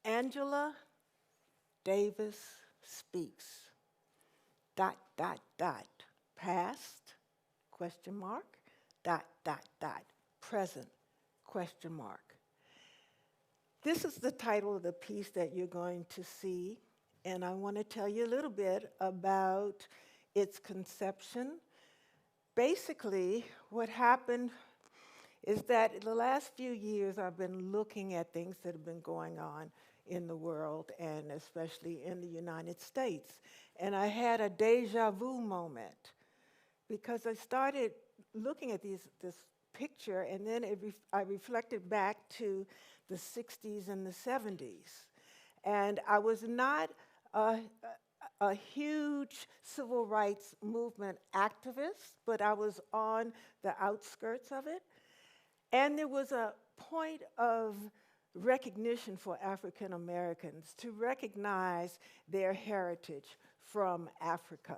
Angela Davis speaks, ... past, question mark, ... present, question mark. This is the title of the piece that you're going to see, and I want to tell you a little bit about its conception. Basically, what happened is that in the last few years, I've been looking at things that have been going on in the world, and especially in the United States. And I had a deja vu moment, because I started looking at this picture, and then I reflected back to the 60s and the 70s. And I was not a huge civil rights movement activist, but I was on the outskirts of it. And there was a point of recognition for African Americans to recognize their heritage from Africa.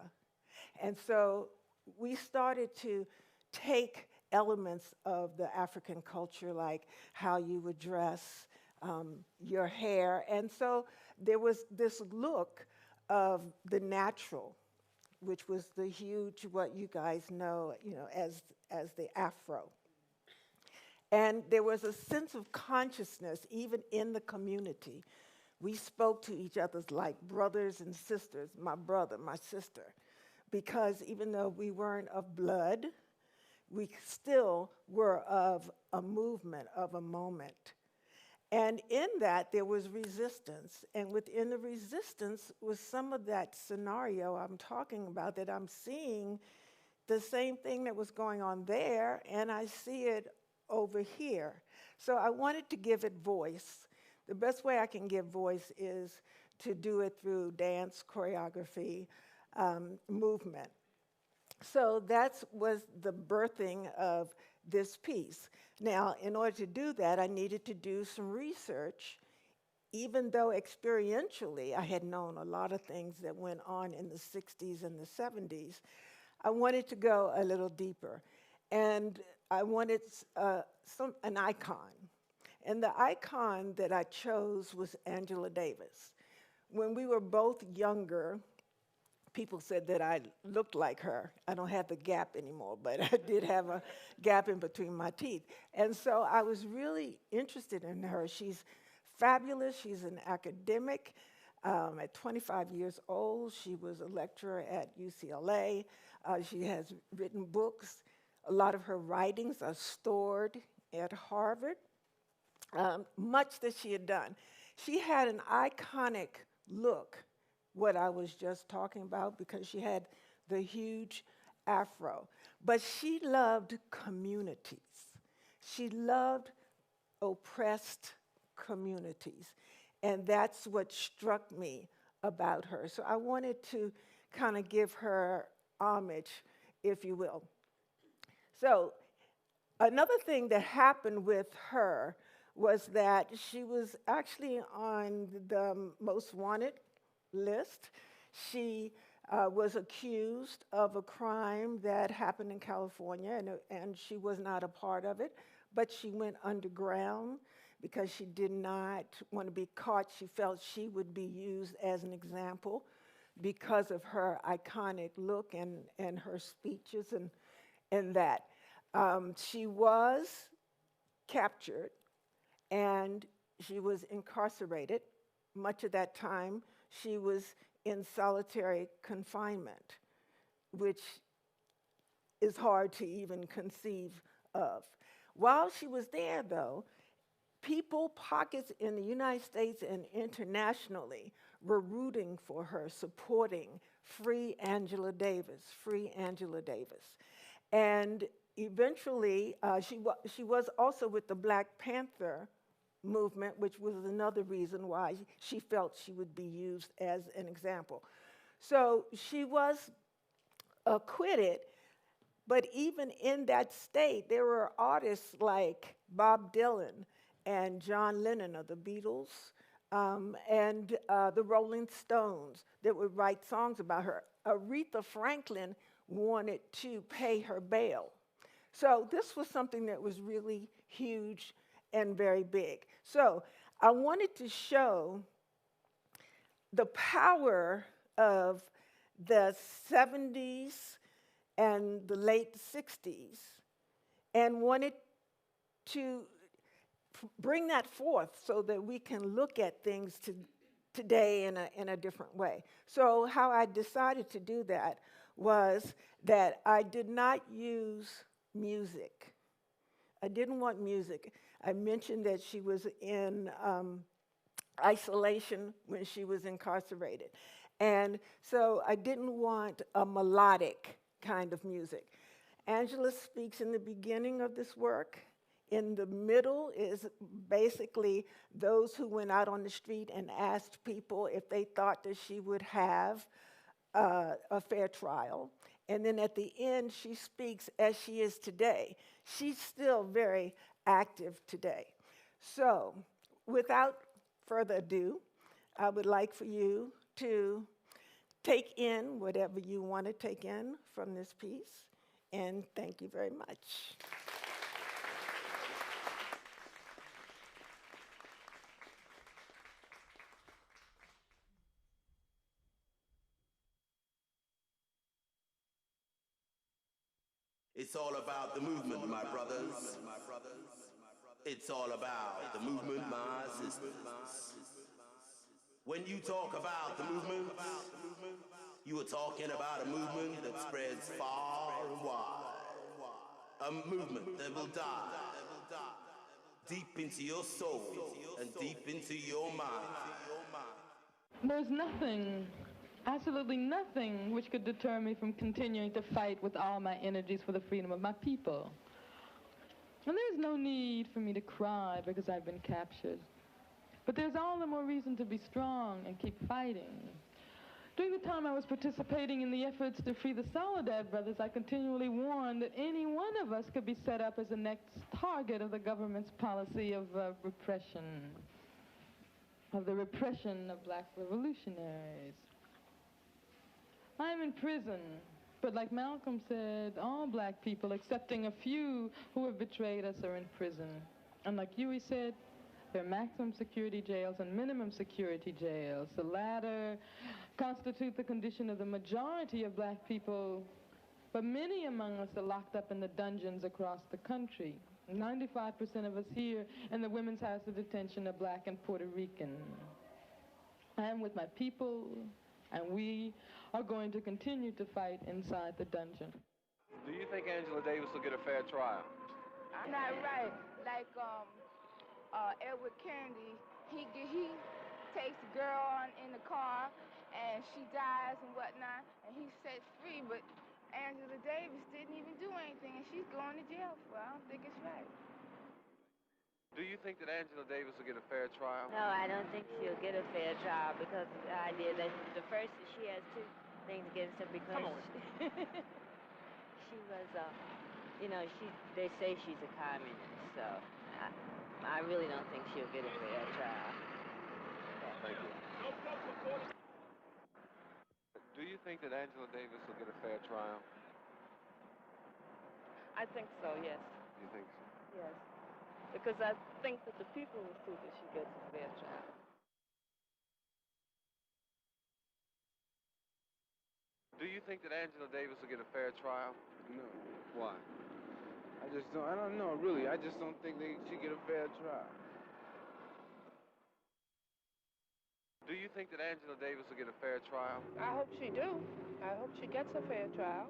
And so we started to take elements of the African culture, like how you would dress, your hair. And so there was this look of the natural, which was the huge, what you guys know, as the Afro. And there was a sense of consciousness, even in the community. We spoke to each other like brothers and sisters, my brother, my sister, because even though we weren't of blood, we still were of a movement, of a moment. And in that, there was resistance. And within the resistance was some of that scenario I'm talking about, that I'm seeing the same thing that was going on there, and I see it over here. So I wanted to give it voice. The best way I can give voice is to do it through dance, choreography, movement. So that was the birthing of this piece. Now, in order to do that, I needed to do some research. Even though experientially I had known a lot of things that went on in the 60s and the 70s, I wanted to go a little deeper. And I wanted an icon. And the icon that I chose was Angela Davis. When we were both younger, people said that I looked like her. I don't have the gap anymore, but I did have a gap in between my teeth. And so I was really interested in her. She's fabulous. She's an academic. At 25 years old, she was a lecturer at UCLA. She has written books. A lot of her writings are stored at Harvard. Much that she had done. She had an iconic look, what I was just talking about, because she had the huge afro. But she loved communities. She loved oppressed communities. And that's what struck me about her. So I wanted to kind of give her homage, if you will. So another thing that happened with her was that she was actually on the most wanted list. She was accused of a crime that happened in California, and she was not a part of it, but she went underground because she did not want to be caught. She felt she would be used as an example because of her iconic look and her speeches and that. She was captured, and she was incarcerated. Much of that time, she was in solitary confinement, which is hard to even conceive of. While she was there, though, pockets in the United States and internationally were rooting for her, supporting Free Angela Davis, Free Angela Davis. And eventually, she was also with the Black Panther movement, which was another reason why she felt she would be used as an example. So she was acquitted, but even in that state, there were artists like Bob Dylan and John Lennon of the Beatles, and the Rolling Stones that would write songs about her. Aretha Franklin wanted to pay her bail. So this was something that was really huge and very big. So I wanted to show the power of the 70s and the late 60s and wanted to bring that forth so that we can look at things today in a different way. So how I decided to do that was that I did not use music. I didn't want music. I mentioned that she was in isolation when she was incarcerated. And so I didn't want a melodic kind of music. Angela speaks in the beginning of this work. In the middle is basically those who went out on the street and asked people if they thought that she would have a fair trial. And then at the end, she speaks as she is today. She's still very active today. So without further ado, I would like for you to take in whatever you want to take in from this piece. And thank you very much. It's all about the movement, my brothers. It's all about the movement, my sisters. When you talk about the movement, you are talking about a movement that spreads far and wide. A movement that will dive deep into your soul and deep into your mind. There's nothing, absolutely nothing, which could deter me from continuing to fight with all my energies for the freedom of my people. And there's no need for me to cry because I've been captured. But there's all the more reason to be strong and keep fighting. During the time I was participating in the efforts to free the Soledad brothers, I continually warned that any one of us could be set up as the next target of the government's policy of repression, of the repression of black revolutionaries. I'm in prison, but like Malcolm said, all black people, excepting a few who have betrayed us, are in prison. And like Huey said, there are maximum security jails and minimum security jails. The latter constitute the condition of the majority of black people, but many among us are locked up in the dungeons across the country. 95% of us here in the Women's House of Detention are black and Puerto Rican. I am with my people, and we are going to continue to fight inside the dungeon. Do you think Angela Davis will get a fair trial? Not right. Like Edward Kennedy, he takes a girl in the car, and she dies and whatnot, and he's set free. But Angela Davis didn't even do anything, and she's going to jail for it. I don't think it's right. Do you think that Angela Davis will get a fair trial? No, I don't think she'll get a fair trial because of the idea that the first is she has two things against her because she was, they say she's a communist, so I really don't think she'll get a fair trial. Thank you. Do you think that Angela Davis will get a fair trial? I think so, yes. You think so? Yes. Because I think that the people will see that she gets a fair trial. Do you think that Angela Davis will get a fair trial? No. Why? I don't know, really. I just don't think they should get a fair trial. Do you think that Angela Davis will get a fair trial? I hope she do. I hope she gets a fair trial.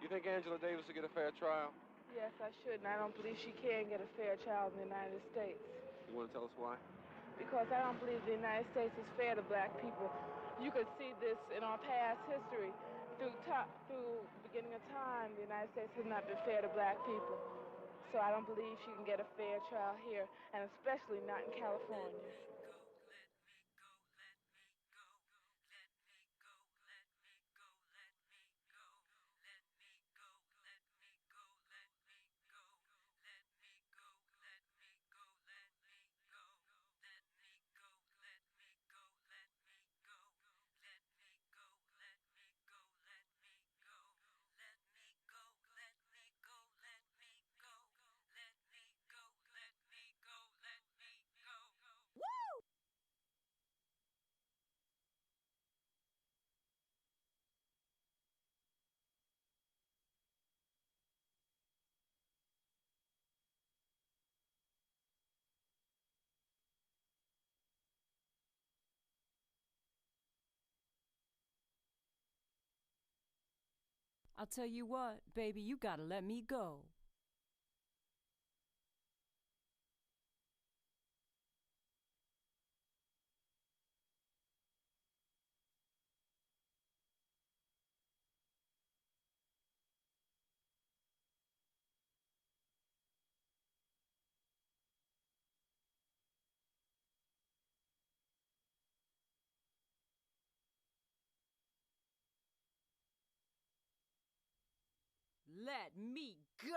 You think Angela Davis will get a fair trial? Yes, I should, and I don't believe she can get a fair trial in the United States. You want to tell us why? Because I don't believe the United States is fair to black people. You could see this in our past history. Through the beginning of time, the United States has not been fair to black people. So I don't believe she can get a fair trial here, and especially not in California. I'll tell you what, baby, you gotta let me go. Let me go!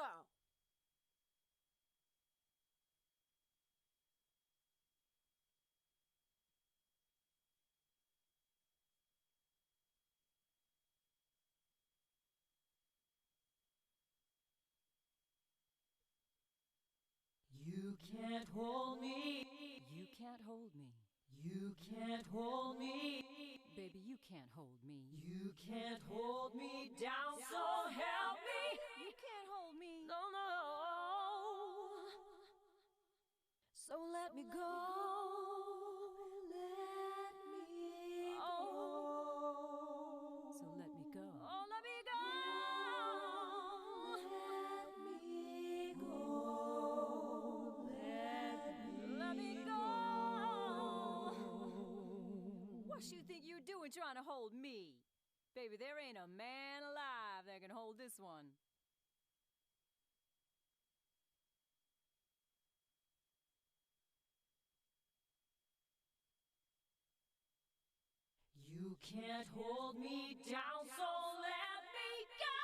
You can't hold me. You can't hold me. You can't hold me. Baby, you can't hold me. You can't hold me down, so help me. You can't hold me. No, no. So let me go. Let me go. So let me go. Oh, let me go. Let me go. Let me go. What you think you're doing trying to hold me? Baby, there ain't a man alive that can hold this one. You can't hold me down, so let me go!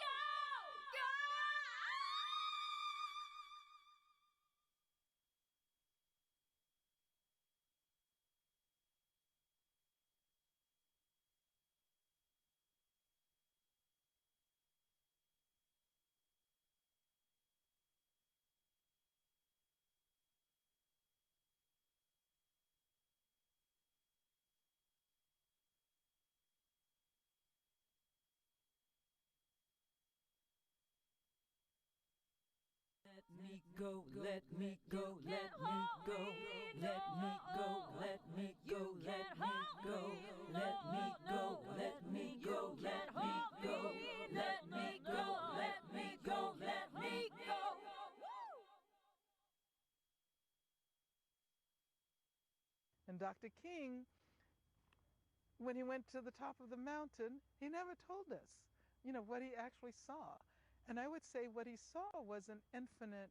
Go! Go! Let me go, let me go, let me go, let me go, let me go, let me go, let me go, let me go, let me go, let me go, let me go, let me go. And Dr. King, when he went to the top of the mountain, he never told us, what he actually saw. And I would say what he saw was an infinite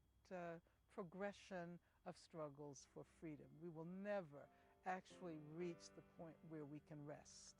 progression of struggles for freedom. We will never actually reach the point where we can rest.